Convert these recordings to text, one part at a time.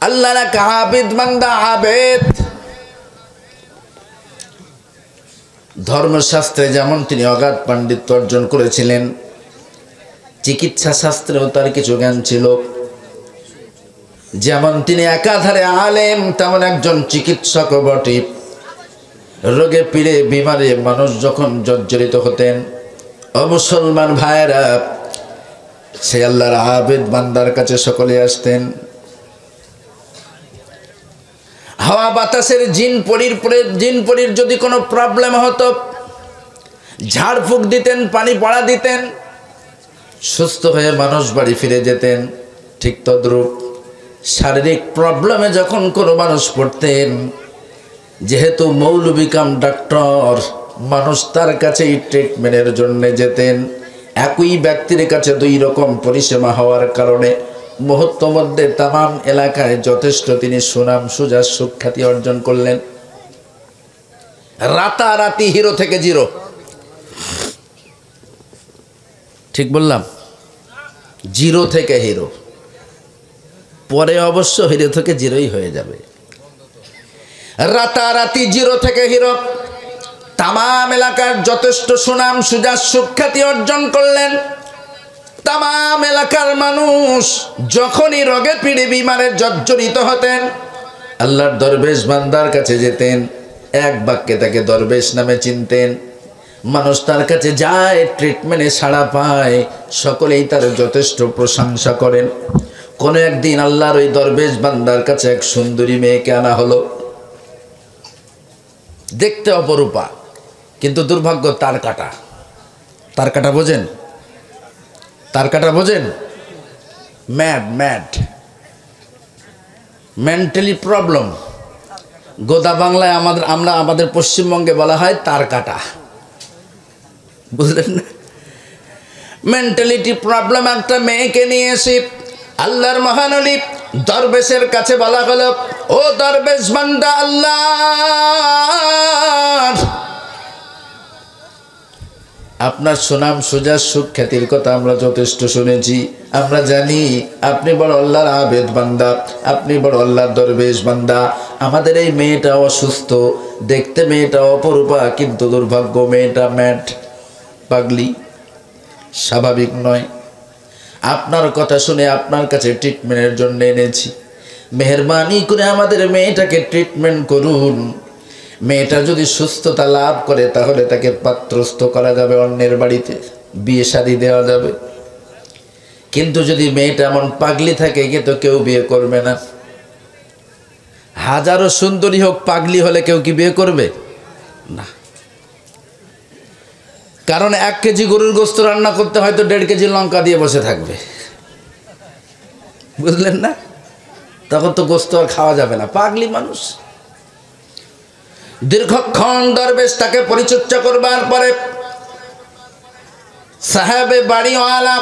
আল্লাহর এক আবেদ বান্দা, আবেদ। ধর্মশাস্ত্রে যেমন তিনি অগাধ পাণ্ডিত্য অর্জন করেছিলেন, চিকিৎসা শাস্ত্রেও তার কিছু জ্ঞান ছিল। যেমন তিনি একাধারে আলেম, তেমন একজন চিকিৎসক বটে। রোগে পীড়ে বিমারে মানুষ যখন জর্জরিত হতেন, ও মুসলমান ভাইয়েরা, সে আল্লাহর আবেদ বান্দার কাছে সকলে আসতেন। হাওয়া বাতাসের জিন পরির যদি কোনো প্রবলেম হতো, ঝাড়ফুঁক দিতেন, পানি পড়া দিতেন, সুস্থ হয়ে মানুষ বাড়ি ফিরে যেতেন। ঠিক তদ্রূপ শারীরিক প্রবলেমে যখন কোনো মানুষ পড়তেন, যেহেতু মৌলবি কাম ডাক্তার, মানুষ তার কাছেই ট্রিটমেন্টের জন্য যেতেন। একই ব্যক্তির কাছে দুই রকম পরিষেবা হওয়ার কারণে মুহূর্ত মধ্যে তামাম এলাকায় যথেষ্ট তিনি সুনাম সুজা সুখ্যাতি অর্জন করলেন। রাতারাতি হিরো থেকে জিরো। ঠিক বললাম? জিরো থেকে হিরো, পরে অবশ্য হিরো থেকে জিরোই হয়ে যাবে। রাতারাতি জিরো থেকে হিরো, তামাম এলাকার যথেষ্ট সুনাম সুজা সুখ্যাতি অর্জন করলেন। তামাম এলাকার মানুষ যখনই রোগে পীড়ে বিমারে জর্জরিত হতেন, আল্লাহর দরবেশ বান্দার কাছে যেতেন। এক বাক্যে তাকে দরবেশ নামে চিনতেন। মানুষ তার কাছে যায়, ট্রিটমেন্টে সাড়া পায়, সকলেই তার যথেষ্ট প্রশংসা করেন। কোনো একদিন আল্লাহর ওই দরবেশ বান্দার কাছে এক সুন্দরী মেয়েকে আনা হলো। দেখতে অপরূপা, কিন্তু দুর্ভাগ্য তার কাটা। তার কাটা বোঝেন? তার কাটা বোঝেন? Mad mentally problem. গোদা বাংলায় আমাদের পশ্চিমবঙ্গে বলা হয় তার কাটা। বুঝলেন না? মেন্টালিটি প্রবলেম একটা মেয়েকে নিয়ে এসে আল্লাহর মহানবী দরবেশের কাছে বলা হলো, ও দরবেশ বান্দা, আল্লাহ আপনার সুনাম সুজা সুখ্যাতির কথা আমরা যথেষ্ট শুনেছি। আমরা জানি আপনি বড় আল্লাহর আবেদ বান্দা, আপনি বড় আল্লাহর দরবেশ বান্দা। আমাদের এই মেয়েটা অসুস্থ, দেখতে মেয়েটা অপরূপা, কিন্তু দুর্ভাগ্য মেয়েটা ম্যাড, পাগলি, স্বাভাবিক নয়। আপনার কথা শুনে আপনার কাছে ট্রিটমেন্টের জন্য এনেছি। মেহেরবানি করে আমাদের মেয়েটাকে ট্রিটমেন্ট করুন। মেয়েটা যদি সুস্থতা লাভ করে, তাহলে তাকে পাত্রস্থ করা যাবে, অন্যের বাড়িতে বিয়ে শাদী দেওয়া যাবে। কিন্তু যদি মেয়েটা এমন পাগলি থাকে, একে তো কেউ বিয়ে করবে না। হাজারো সুন্দরী হোক, পাগলি হলে কেউ কি বিয়ে করবে? না। কারণ 1 কেজি গরুর গোস্ত রান্না করতে হয়তো 1.5 কেজি লঙ্কা দিয়ে বসে থাকবে। বুঝলেন না? তখন তো গোস্ত আর খাওয়া যাবে না, পাগলি মানুষ। দীর্ঘক্ষণ দরবেশ তাকে পরিচর্যা করবার পরে সাহেবে বাড়িওয়ালা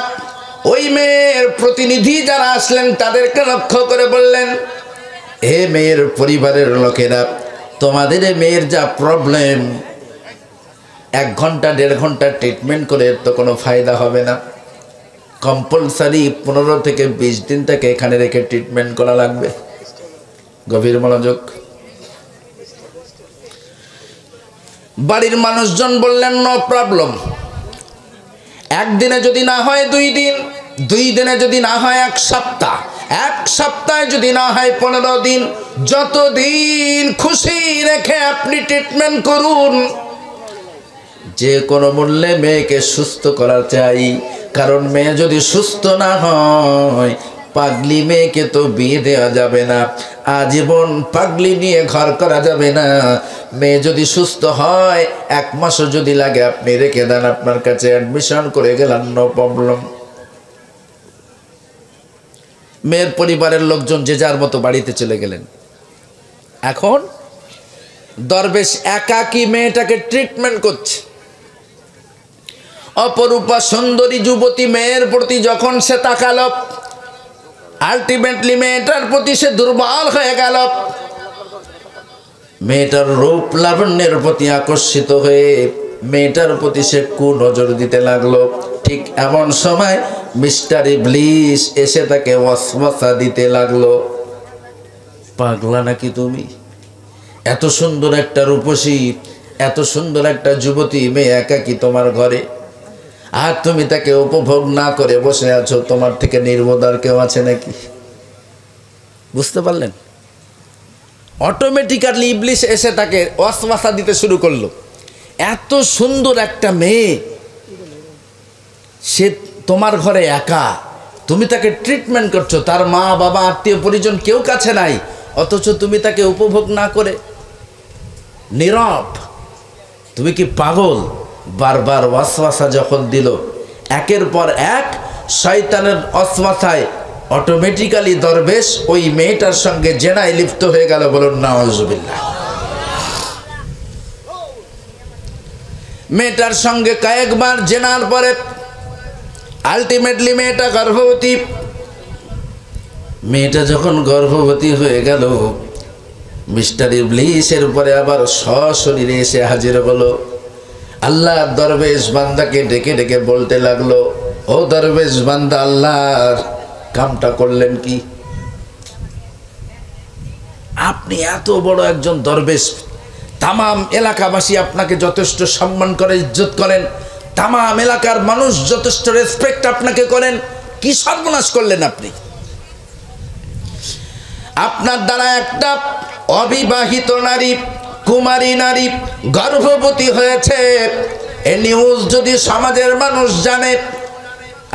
ওই মেয়ের প্রতিনিধি যারা আসলেন তাদেরকে লক্ষ্য করে বললেন, হে মেয়ের পরিবারের লোকেরা, তোমাদের মেয়ের যা প্রবলেম, 1 ঘন্টা 1.5 ঘন্টা ট্রিটমেন্ট করে তো কোনো ফায়দা হবে না। কম্পালসারি 15 থেকে 20 দিন তাকে এখানে রেখে ট্রিটমেন্ট করা লাগবে। গভীর মনোযোগ। বাড়ির মানুষজন বললেন, নো প্রবলেম। 1 দিনে যদি না হয় 2 দিন, 2 দিনে যদি না হয় 1 সপ্তাহ, 1 সপ্তাহে যদি না হয় 15 দিন, যতদিন খুশি রেখে আপনি ট্রিটমেন্ট করুন। যে কোনো মূল্যে মেয়েকে সুস্থ করা চাই, কারণ মেয়ে যদি সুস্থ না হয়, পাগলি মেয়েকে তো বিয়ে দেওয়া যাবে না, আজীবন পাগলি নিয়ে ঘর করা যাবে না। মেয়ে যদি সুস্থ হয়, 1 মাসও যদি লাগে আপনি রেখে দেন, আপনার কাছে অ্যাডমিশন করে গেলেন, নো প্রবলেম। মেয়ের পরিবারের লোকজন যে যার মতো বাড়িতে চলে গেলেন। এখন দরবেশ একাকী মেয়েটাকে ট্রিটমেন্ট করছে। অপরূপা সুন্দরী যুবতী মেয়ের প্রতি যখন সে তাকালো, আলটিমেটলি মেয়েটার প্রতি সে দুর্বল হয়ে গেল। মেয়েটার রূপ লাবণ্যের প্রতি আকর্ষিত হয়ে মেয়েটার প্রতি সে কুনজর দিতে লাগলো। ঠিক এমন সময় মিস্টার ইবলিস এসে তাকে ওয়াসওয়াসা দিতে লাগলো। পাগলা নাকি তুমি? এত সুন্দর একটা রূপসী, এত সুন্দর একটা যুবতী মেয়ে একাকী তোমার ঘরে, আর তুমি তাকে উপভোগ না করে বসে আছো। তোমার থেকে নির্বোধার কেউ আছে নাকি? বুঝতে পারলেন? অটোমেটিক্যালি ইবলিস এসে তাকে ওয়াসওয়াসা দিতে শুরু করলো। এত সুন্দর একটা মেয়ে, সে তোমার ঘরে একা, তুমি তাকে ট্রিটমেন্ট করছো, তার মা বাবা আত্মীয় পরিজন কেউ কাছে নাই, অথচ তুমি তাকে উপভোগ না করে নীরব। তুমি কি পাগল? বারবার ওয়াসওয়াসা যখন দিল, একের পর এক শয়তানের ওয়াসওয়াসায় অটোমেটিক্যালি দরবেশ ওই মেয়েটার সঙ্গে জেনায় লিপ্ত হয়ে গেল। বলুন নাউজুবিল্লাহ। মেয়েটার সঙ্গে কয়েকবার জেনার পরে আলটিমেটলি মেয়েটা গর্ভবতী। মেয়েটা যখন গর্ভবতী হয়ে গেল, মিস্টার ইবলিসের উপরে আবার সশরীরে এসে হাজির হলো। আল্লাহর দরবেশ বান্দাকে ডেকে ডেকে বলতে লাগলো, ও দরবেশ বান্দা, আল্লাহর কামটা করলেন কি? আপনি এত বড় একজন দরবেশ, তামাম এলাকাবাসী আপনাকে যথেষ্ট সম্মান করে, ইজ্জত করেন, তামাম এলাকার মানুষ যথেষ্ট রেসপেক্ট আপনাকে করেন, কি সর্বনাশ করলেন আপনি? আপনার দ্বারা একটা অবিবাহিত নারী, কুমারী নারী গর্ভবতী হয়েছে, এই নিউজ যদি সমাজের মানুষ জানে,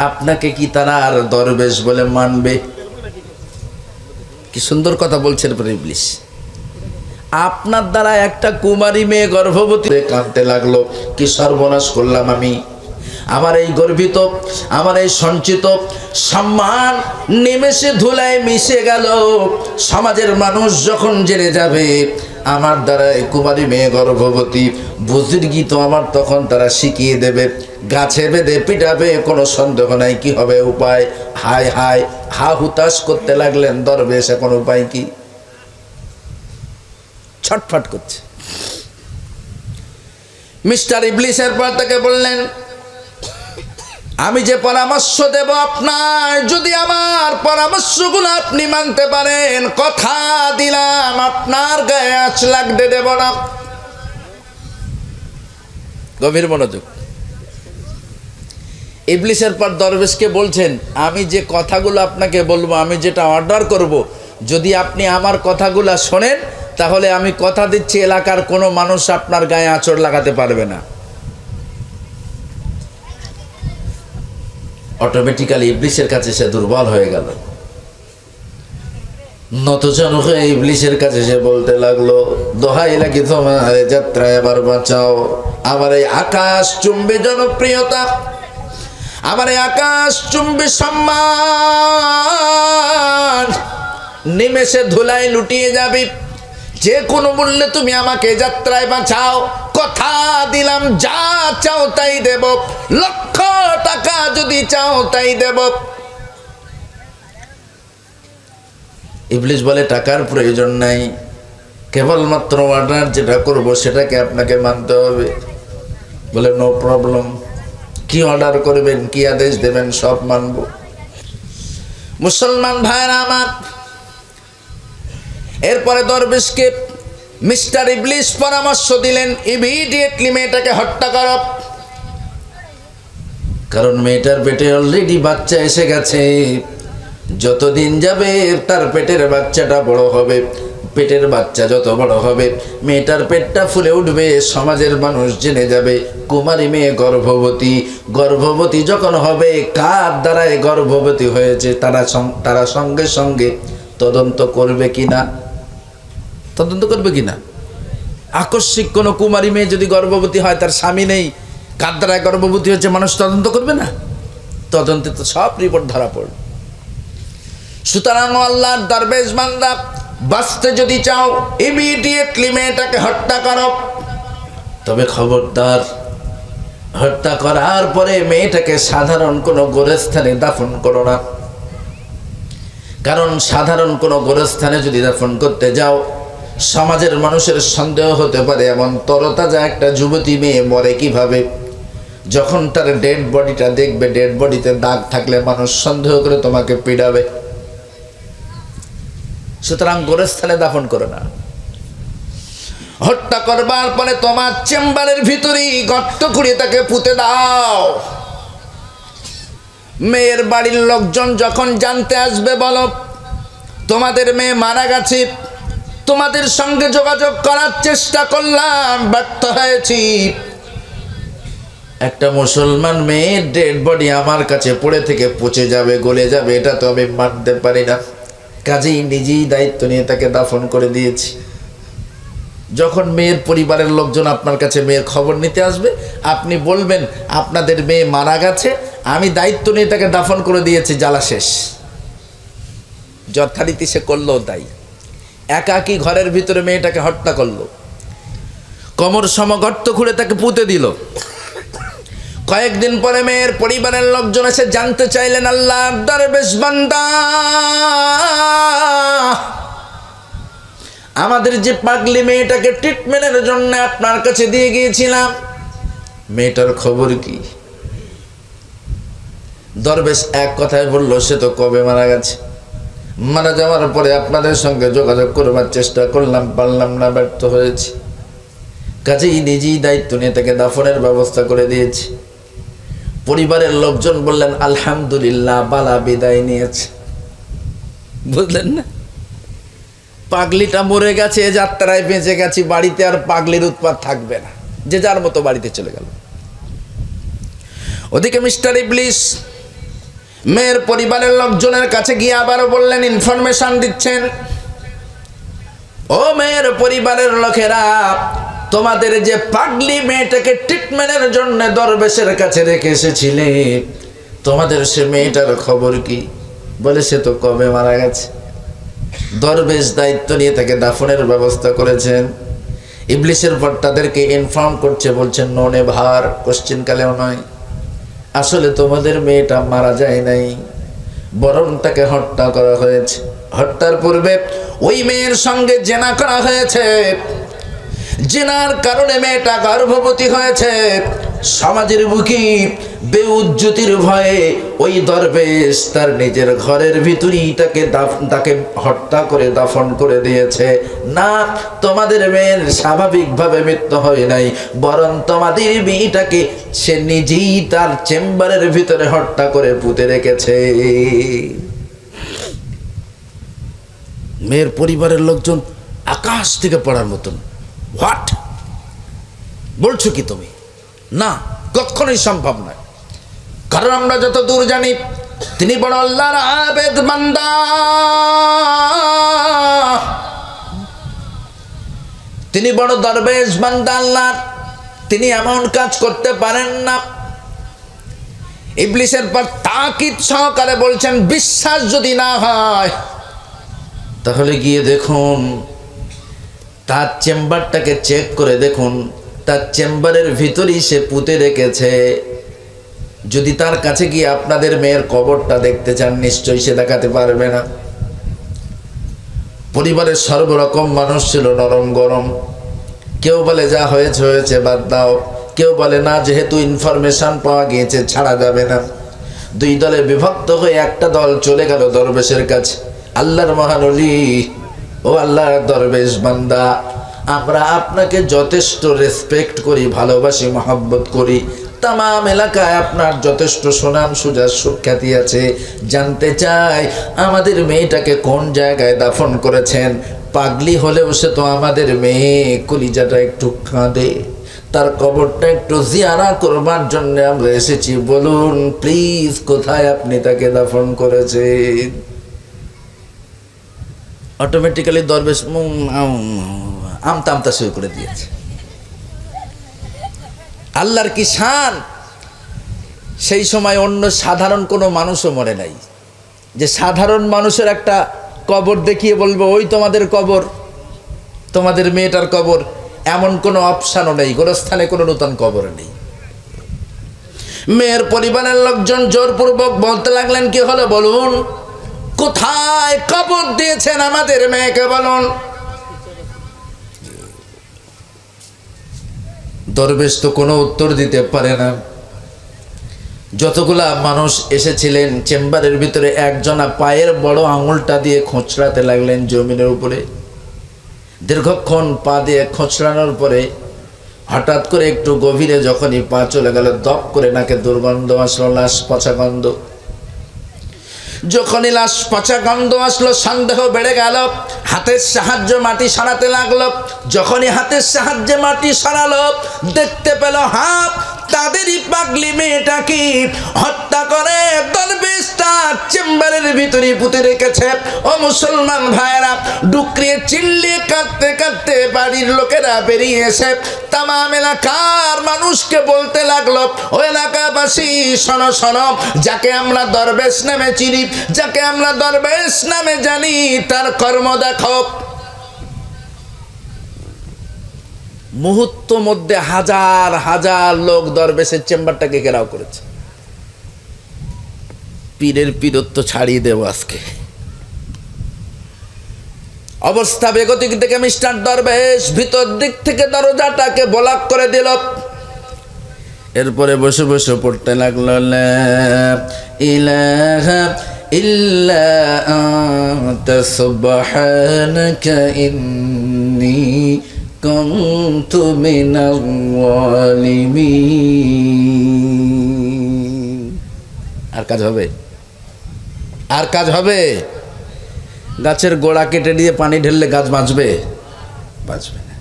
আপনাকে কি তারা আর দরবেশ বলে মানবে? কি সুন্দর কথা বলছেন ইবলিস। আপনার দ্বারা একটা কুমারী মেয়ে গর্ভবতী, কাঁদতে লাগলো, কি সর্বনাশ করলাম আমি। আমার এই গর্বিত, আমার এই সঞ্চিত সম্মান নিমেষে ধুলায় মিশে গেল। সমাজের মানুষ যখন জেনে যাবে আমার দ্বারা এই কুমারী মেয়ে গর্ভবতী, বুজুর্গি তো আমার তখন তারা শিখিয়ে দেবে, গাছে বেঁধে পিটাবে, কোনো সন্দেহ নাই। কি হবে উপায়? হায় হায়, হা হুতাশ করতে লাগলেন দরবেশ। এখন উপায় কি? ছটফট করছে। মিস্টার ইবলিসের পর তাকে বললেন, আমি যে পরামর্শ দেব আপনার, যদি আমার পরামর্শগুলো আপনি মানতে পারেন, কথা দিলাম আপনার গায়ে আঁচ লাগতে দেব না। গভীর মনোযোগ। ইবলিসের পর দরবেশকে বলছেন, আমি যে কথাগুলো আপনাকে বলবো, আমি যেটা অর্ডার করব, যদি আপনি আমার কথাগুলো শোনেন, তাহলে আমি কথা দিচ্ছি এলাকার কোনো মানুষ আপনার গায়ে আঁচড় লাগাতে পারবে না। অটোমেটিক্যালি ইবলিসের কাছে সে দুর্বল হয়ে গেল। নতজন হয়ে ইবলিসের কাছে সে বলতে লাগলো, দোহাই লাগি তোমার যাত্রা এবার বাঁচাও। আমার এই আকাশ চুম্বী জনপ্রিয়তা, আমার এই আকাশ চুম্বী সম্মান নিমেষে ধুলায় লুটিয়ে যাবে। যে কোনো মূল্যে তুমি আমাকে যাত্রায় বাঁচাও। কথা দিলাম, যা চাও তাই দেব, লক্ষ টাকা যদি চাও তাই দেব। ইবলিস বলে, টাকার প্রয়োজন নাই, কেবলমাত্র অর্ডার যেটা করবো সেটাকে আপনাকে মানতে হবে। বলে, নো প্রবলেম, কি অর্ডার করবেন, কি আদেশ দেবেন, সব মানব। মুসলমান ভাইরা আমার, এরপরে দরবেশকে মিস্টার ইবলিস পরামর্শ দিলেন, ইমিডিয়েটলি মেয়েটাকে হত্যা কর। কারণ মেয়েটার পেটে অলরেডি বাচ্চা এসে গেছে। যতদিন যাবে তার পেটের বাচ্চাটা বড় হবে, পেটের বাচ্চা যত বড় হবে মেয়েটার পেটটা ফুলে উঠবে, সমাজের মানুষ জেনে যাবে কুমারী মেয়ে গর্ভবতী। গর্ভবতী যখন হবে, কার দ্বারায় গর্ভবতী হয়েছে তারা সঙ্গে সঙ্গে তদন্ত করবে কিনা, তদন্ত করবে কিনা। আকস্মিক কোনো কুমারী মেয়ে যদি গর্ভবতী হয়, তার স্বামী নেই, কার দ্বারায় গর্ভবতী হয়েছে, মানুষ তদন্ত করবে না? তদন্তে তো সব রিপোর্ট ধরা পড়বে। সুতরাং আল্লাহর দরবেশ বান্দা, বাঁচতে যদি চাও ইমিডিয়েটলি মেয়েটাকে হত্যা করো। তবে খবরদার, হত্যা করার পরে মেয়েটাকে সাধারণ কোনো গোরস্থানে দাফন করো না। কারণ সাধারণ কোনো গোরস্থানে যদি দাফন করতে যাও, সমাজের মানুষের সন্দেহ হতে পারে এমন তরতাজা একটা যুবতী মেয়ে মরে কিভাবে। যখন তার ডেড বডিটা দেখবে, ডেড বডিতে দাগ থাকলে মানুষ সন্দেহ করে তোমাকে পিড়াবে। সুতরাং গোরস্থানে দাফন করো না। হত্যা করবার পরে তোমার চেম্বারের ভিতরেই গর্ত করে তাকে পুঁতে দাও। মেয়ের বাড়ির লোকজন যখন জানতে আসবে, বলো তোমাদের মেয়ে মারা গেছে, তোমাদের সঙ্গে যোগাযোগ করার চেষ্টা করলাম, ব্যর্থ হয়েছি। একটা মুসলমান মেয়ের ডেড বডি আমার কাছে পড়ে থেকে পচে যাবে, গলে যাবে, এটা তো আমি মানতে পারি না। কাজেই নিজেই দায়িত্ব নিয়ে তাকে দাফন করে দিয়েছি। যখন মেয়ের পরিবারের লোকজন আপনার কাছে মেয়ের খবর নিতে আসবে, আপনি বলবেন আপনাদের মেয়ে মারা গেছে, আমি দায়িত্ব নিয়ে তাকে দাফন করে দিয়েছি, জ্বালা শেষ। যথারীতি সে করলো তাই। একাকী ঘরের ভিতরে মেয়েটাকে হত্যা করলো, কোমর সম গর্ত খুঁড়ে তাকে পুঁতে দিল। কয়েকদিন পরে মেয়ের পরিবারের লোকজন এসে জানতে চাইলেন, আল্লাহর দরবেশ বান্দা, আমাদের যে পাগলি মেয়েটাকে ট্রিটমেন্টের জন্য আপনার কাছে দিয়ে গিয়েছিলাম, মেয়েটার খবর কি? দরবেশ এক কথায় বলল, সে তো কবে মারা গেছে। মারা যাওয়ার পরে আপনাদের সঙ্গে যোগাযোগ করবার চেষ্টা করলাম, পারলাম না, ব্যর্থ হয়েছি। কাজেই নিজেই দায়িত্ব নিয়ে তাকে দাফনের ব্যবস্থা করে দিয়েছি। পরিবারের লোকজন বললেন, আলহামদুলিল্লাহ, বালা বিদায় নিয়েছে। বুঝলেন না? পাগলিটা মরে গেছে, যাত্রায় বেঁচে গেছি, বাড়িতে আর পাগলির উৎপাত থাকবে না, যে যার মতো বাড়িতে চলে গেল। ওদিকে মিস্টার ইবলিস মেয়ের পরিবারের লোকজনের কাছে গিয়ে আবারও বললেন, ইনফরমেশন দিচ্ছেন, ও মেয়ের পরিবারের লোকেরা, তোমাদের যে পাগলি মেয়েটাকে ট্রিটমেন্টের জন্য দরবেশের কাছে রেখে এসেছিলে, তোমাদের সে মেয়েটার খবর কি? বলে, সে তো কবে মারা গেছে। দরবেশ দায়িত্ব নিয়ে তাকে দাফনের ব্যবস্থা করেছেন। ইবলিসের পর তাদেরকে ইনফর্ম করছে, বলছেন, নো নেভার, কোশ্চিন কালেও নয়, আসলে তোমাদের মেয়েটা মারা যায় নাই, বরং তাকে হত্যা করা হয়েছে। হত্যার পূর্বে ওই মেয়ের সঙ্গে জেনা করা হয়েছে, জেনার কারণে মেয়েটা গর্ভবতী হয়েছে। সমাজের বুকে বেউজ্জতির ভয়ে ওই দরবেশ তার নিজের ঘরের ভিতরেই তাকে হত্যা করে দাফন করে দিয়েছে। না, তোমাদের মেয়ের স্বাভাবিকভাবে মৃত্যু হয় নাই, বরং তোমাদের মেয়েটাকে সে নিজেই তার চেম্বারের ভিতরে হত্যা করে পুঁতে রেখেছে। মেয়ের পরিবারের লোকজন আকাশ থেকে পড়ার মতন, হোয়াট বলছো কি তুমি? না, কখনোই সম্ভব নয়। কারণ আমরা যত দূর জানি, তিনি বড় আল্লাহর আবেদ বান্দা, তিনি বড় দরবেশ বান্দা আল্লাহর, তিনি এমন কাজ করতে পারেন না। ইবলিসের পর তাকিদ সহকারে বলছেন, বিশ্বাস যদি না হয় তাহলে গিয়ে দেখুন, তার চেম্বারটাকে চেক করে দেখুন, তার চেম্বারের ভিতরেই সে পুঁতে রেখেছে। যদি তার কাছে গিয়ে আপনাদের মেয়ের কবরটা দেখতে চান, নিশ্চয়ই সে দেখাতে পারবে না। পরিবারের সর্বরকম মানুষ ছিল, নরম গরম। কেউ বলে যা হয়েছে হয়েছে, বাদ দাও। কেউ বলে না, যেহেতু ইনফরমেশন পাওয়া গিয়েছে, ছাড়া যাবে না। দুই দলে বিভক্ত হয়ে একটা দল চলে গেল দরবেশের কাছে। আল্লাহর মহানবী, ও আল্লাহর দরবেশ বান্দা, আমরা আপনাকে যথেষ্ট রেসপেক্ট করি, ভালোবাসি, মহব্বত করি। তামাম এলাকায় আপনার যথেষ্ট সুনাম সুজার সুখ্যাতি আছে। জানতে চাই, আমাদের মেয়েটাকে কোন জায়গায় দাফন করেছেন? পাগলি হলেও সে তো আমাদের মেয়ে, কলিজাটা একটু কাঁদে, তার কবরটা একটু জিয়ারা করবার জন্য আমরা এসেছি। বলুন প্লিজ, কোথায় আপনি তাকে দাফন করেছেন? অটোমেটিক্যালি দরবেশ আমতা আমতা শুরু করে দিয়েছে। আল্লাহর কি শান! সেই সময় অন্য সাধারণ কোনো মানুষও মরে নাই, যে সাধারণ মানুষের একটা কবর দেখিয়ে বলবো ওই তোমাদের কবর, তোমাদের মেয়েটার কবর, এমন কোনো অপশানও নেই। গোরস্থানে কোনো নূতন কবর নেই। মেয়ের পরিবারের লোকজন জোরপূর্বক বলতে লাগলেন, কি হলো বলুন, কোথায় কবর দিয়েছেন আমাদের মেয়েকে বলুন। দরবেশ তো কোনো উত্তর দিতে পারে না। যতগুলা মানুষ এসেছিলেন চেম্বারের ভিতরে একজনা পায়ের বড় আঙুলটা দিয়ে খোঁচড়াতে লাগলেন জমিনের উপরে। দীর্ঘক্ষণ পা দিয়ে খোঁচড়ানোর পরে হঠাৎ করে একটু গভীরে যখনই পা চলে গেল, দপ করে নাকে দুর্গন্ধ আসলো, লাশ পচা গন্ধ। যখনই লাশ পচা গন্ধ আসলো সন্দেহ বেড়ে গেল, হাতের সাহায্য মাটি সরাতে লাগলো। যখনই হাতের সাহায্যে মাটি সরালো, দেখতে পেল হাত তাদেরই পাগলি মেয়েটাকে হত্যা করে দরবেশটা চেম্বারের ভিতরে পুঁতে রেখেছে। ও মুসলমান ভাইরা, ডুকরিয়ে চিল্লিয়ে কাঁদতে কাঁদতে বাড়ির লোকেরা বেরিয়ে এসে তামাম এলাকার মানুষকে বলতে লাগলো, ও এলাকাবাসী শোনো শোনো, যাকে আমরা দরবেশ নামে চিনি, যাকে আমরা দরবেশ নামে জানি, তার কর্ম দেখো। মুহূর্ত মধ্যে হাজার হাজার লোক দরবেশের চেম্বারটাকে ঘেরাও করেছে। পীরের পীরত্ব ছাড়িয়ে দেব আজকে। অবস্থা বেগতিক দেখে মিস্টার দরবেশ ভিতর দিক থেকে দরজাটাকে ব্লক করে দিল। এরপরে বসে বসে পড়তে লাগলো, লা ইলাহা ইল্লা আনতা সুবহানাকা ইন্নী কুনতু মিনাল যালিমিন। আর কাজ হবে? আর কাজ হবে? গাছের গোড়া কেটে দিয়ে পানি ঢেললে গাছ বাঁচবে? বাঁচবে না।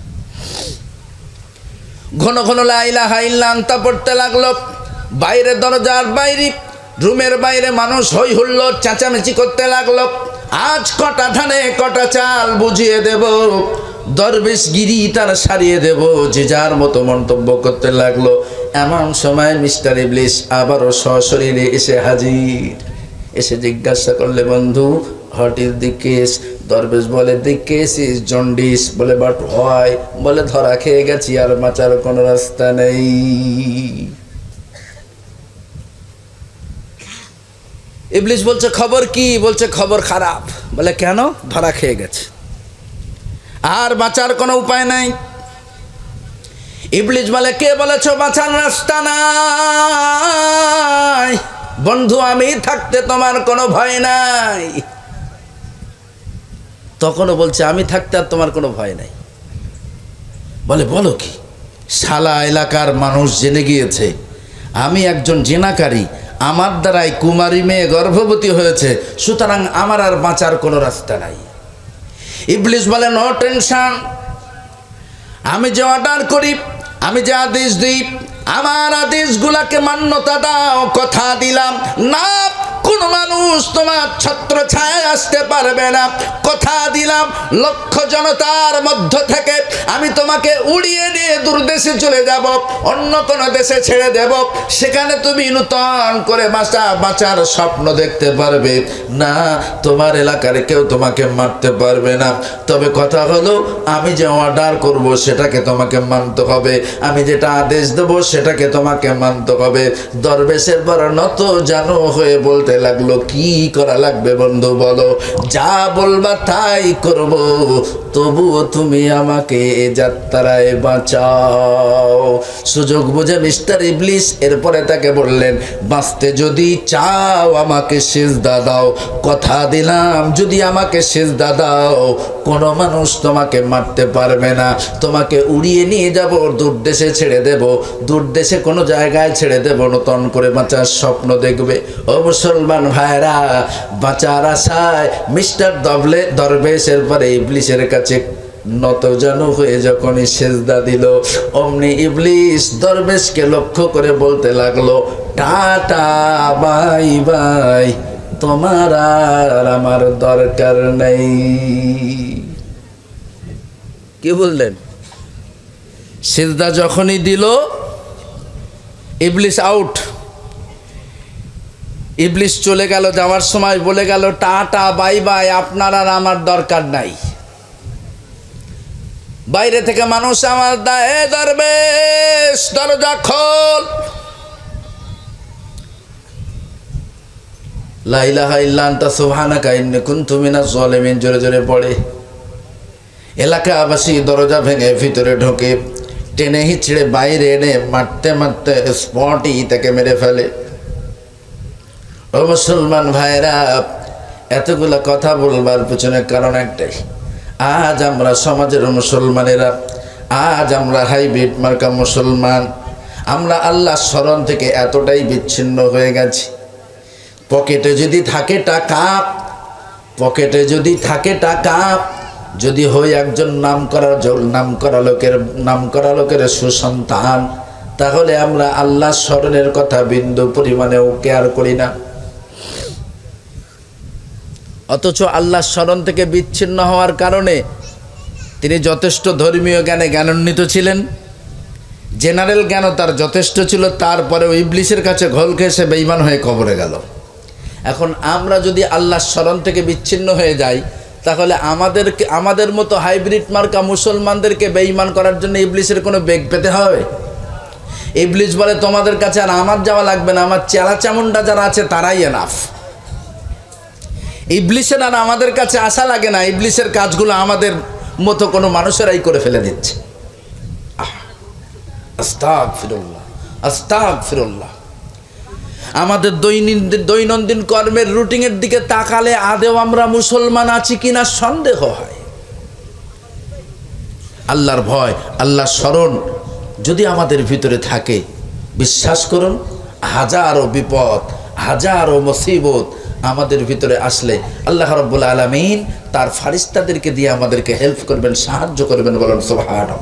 ঘন ঘন লা ইলাহা ইল্লা আনতা পড়তে লাগলো। বাইরে দরজার বাইরে, রুমের বাইরে মানুষ হই হুল্লোড় চেঁচামেচি করতে লাগলো। আজ কটা ধানে কটা চাল বুঝিয়ে দেব, দরবেশগিরি তার সারিয়ে দেব, যে যার মতো মন্তব্য করতে লাগলো। এমন সময় মিস্টার ইবলিস আবারও সশরীরে এসে হাজির। এসে জিজ্ঞাসা করলে, বন্ধু, হোয়াট ইজ দি কেস? দরবেশ বলে, দি কেস ইজ জন্ডিস। বলে, বাট হয়? বলে, ধরা খেয়ে গেছি, আর বাঁচার কোনো রাস্তা নেই। ইবলিস বলছে, খবর কি? বলছে, খবর খারাপ। বলে, কেন? ধরা খেয়ে গেছে, আর বাঁচার কোনো উপায় নাই। ইবলিস বলে, কে বলেছ বাঁচার রাস্তা নাই? বন্ধু, আমি থাকতে তোমার কোনো ভয় নাই। তখনও বলছে, আমি থাকতে আর তোমার কোনো ভয় নাই। বলে, বলো কি? শালা এলাকার মানুষ জেনে গিয়েছে আমি একজন জিনাকারী, আমার দ্বারাই কুমারী মেয়ে গর্ভবতী হয়েছে, সুতরাং আমার আর বাঁচার কোনো রাস্তা নাই। ইবলিস বলে, নো টেনশন, আমি যে অর্ডার করি, আমি যে আদেশ দিই, আমার আদেশগুলাকে মান্যতা দাও। কথা দিলাম না কোন মানুষ তোমার ছত্র ছায় আসতে পারবে না। কথা দিলাম লক্ষ জনতার মধ্য থেকে আমি তোমাকে উড়িয়ে নিয়ে দূরদেশে চলে যাব, অন্য কোন দেশে ছেড়ে দেব, সেখানে তুমি নূতন করে বাঁচার স্বপ্ন দেখতে পারবে না। তোমার এলাকার কেউ তোমাকে মারতে পারবে না। তবে কথা হলো, আমি যে অর্ডার করব সেটাকে তোমাকে মানতে হবে, আমি যেটা আদেশ দেব সেটাকে তোমাকে মানতে হবে। দরবেশের বড় নত জানো হয়ে বলতে লাগলো, কি করা লাগবে বন্ধু বলো, যা বলবা তাই করব, তবুও তুমি আমাকে এ যাত্রায় বাঁচাও। সুযোগ বুঝে মিস্টার ইবলিস এরপরে তাকে বললেন, বাঁচতে যদি চাও আমাকে সিজদা দাও। কথা দিলাম যদি আমাকে সিজদা দাও, কোনো মানুষ তোমাকে মারতে পারবে না, তোমাকে উড়িয়ে নিয়ে যাব, দূর দেশে ছেড়ে দেব, দূর দেশে কোনো জায়গায় ছেড়ে দেব, নতুন করে বাঁচার স্বপ্ন দেখবে। ও মুসলমান ভাইরা, বাঁচার আশায় মিস্টার দরবেশের পরে ইবলিসের কাছে নত জানু হয়ে যখনই সেজদা দিল, অমনি ইবলিস দরবেশকে লক্ষ্য করে বলতে লাগলো, টাটা বাই বাই, তোমার আর আমার দরকার নেই। কি বললেন? সিজদা যখনই দিল, ইবলিস আউট। ইবলিস চলে গেল, যাওয়ার সময় বলে গেল, টাটা বাই বাই, আপনার আর আমার দরকার নাই। বাইরে থেকে মানুষ আমার দায়ে, দরবেশ দরজা খোল। লা ইলাহা ইল্লা আনতা সুবহানাকা ইন্নী কুনতু মিনাজ জালিমিন জোরে জোরে পড়ে। এলাকাবাসী দরজা ভেঙে ভিতরে ঢোকে, টেনে হিচড়ে বাইরে এনে মারতে মারতে স্পটই তাকে মেরে ফেলে। ও মুসলমান ভাইরা, এতগুলা কথা বলবার পেছনে কারণ একটাই, আজ আমরা সমাজের মুসলমানেরা, আজ আমরা হাইব্রিড মার্কা মুসলমান, আমরা আল্লাহর স্মরণ থেকে এতটাই বিচ্ছিন্ন হয়ে গেছি। পকেটে যদি থাকে টাকা, পকেটে যদি থাকে টাকা, যদি হই একজন নামকরা লোকের সুসন্তান, তাহলে আমরা আল্লাহর স্মরণের কথা বিন্দু পরিমাণেও কেয়ার করি না। অথচ আল্লাহর স্মরণ থেকে বিচ্ছিন্ন হওয়ার কারণে তিনি যথেষ্ট ধর্মীয় জ্ঞানে জ্ঞানান্বিত ছিলেন, জেনারেল জ্ঞানও তার যথেষ্ট ছিল, তারপরেও ইবলিসের কাছে ঘোল খেয়ে সে বেঈমান হয়ে কবরে গেল। এখন আমরা যদি আল্লাহর স্মরণ থেকে বিচ্ছিন্ন হয়ে যাই, তাহলে আমাদের মতো হাইব্রিড মার্কা মুসলমানদেরকে বেঈমান করার জন্য ইবলিসের কোনো বেগ পেতে হবে? ইবলিস বলে তোমাদের কাছে আর আমার যাওয়া লাগবে না, আমার চেলা চামুন্ডা যারা আছে তারাই এনাফ। ইবলিসের আর আমাদের কাছে আসা লাগে না, ইবলিসের কাজগুলো আমাদের মতো কোনো মানুষেরাই করে ফেলে দিচ্ছে। আস্তাগফিরুল্লাহ, আস্তাগফিরুল্লাহ। আমাদের দৈনন্দিন কর্মের রুটিনের দিকে তাকালে আদেও আমরা মুসলমান আছি কিনা সন্দেহ হয়। আল্লাহর ভয়, আল্লাহর স্মরণ যদি আমাদের ভিতরে থাকে, বিশ্বাস করুন, হাজারো বিপদ, হাজারো মুসিবত আমাদের ভিতরে আসলে আল্লাহ রাব্বুল আলামিন তার ফারিস্তাদেরকে দিয়ে আমাদেরকে হেল্প করবেন, সাহায্য করবেন। বলেন সুবহানাল্লাহ।